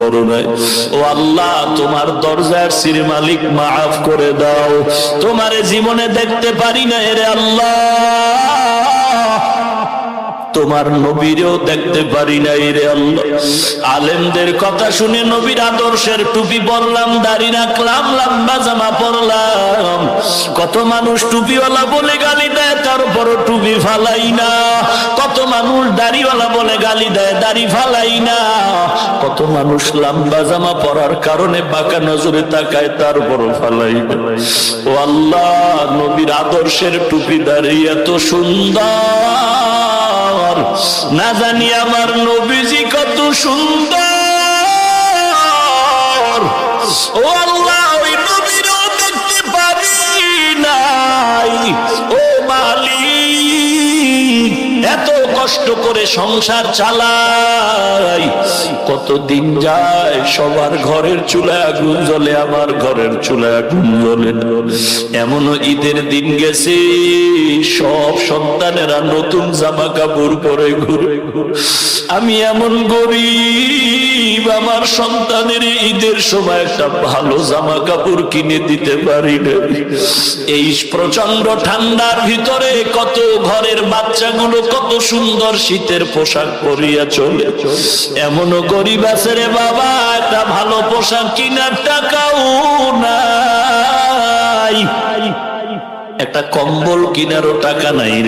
ও আল্লাহ, তোমার দরজার সির মালিক, মাফ করে দাও। তোমারে জীবনে দেখতে পারি না রে আল্লাহ, তোমার নবীরেও দেখতে পারি নাই রে আল্লাহ। আলেমদের কথা শুনে নবীর আদর্শের টুপি পরলাম, দাড়ি রাখলাম, লম্বা জামা পরলাম। কত মানুষ টুপিওয়ালা বলে গালি দেয়, তারপরও টুপি ফালাই না। কত মানুষ দাড়িওয়ালা বলে গালি দেয়, দাড়ি ফালাই না। কত মানুষ লম্বা জামা পরার কারণে বাঁকা নজরে তাকায়, তারপরও ফালাই না। ও আল্লাহ, নবীর আদর্শের টুপি দাঁড়িয়ে এত সুন্দর, না জানি আমার নবীজি কত সুন্দর। ও আল্লাহ, ওই নবীরও দেখতে পারি নাই। ও মালিক, এত কষ্ট করে সংসার চালাই, কতদিন যায়, সবার ঘরের চুলায় আগুন জ্বলে, আমার ঘরের চুলায় আগুন জ্বলে। এমনও ঈদের দিন গেছে, সব সন্তানেরা নতুন জামা কাপড় পরে ঘুরে। আমি এমন গরিব, আমার সন্তানের ঈদের সময় একটা ভালো জামা কাপড় কিনে দিতে পারি না। এই প্রচন্ড ঠান্ডার ভিতরে কত ঘরের বাচ্চাগুলো কত সুন্দর শীতের পোশাক পরিয়া চলে। এমনও গরিব আছে রে বাবা, একটা ভালো পোশাক কিনার টাকাও নাই, একটা কম্বল কিনারও টাকা নাই রে।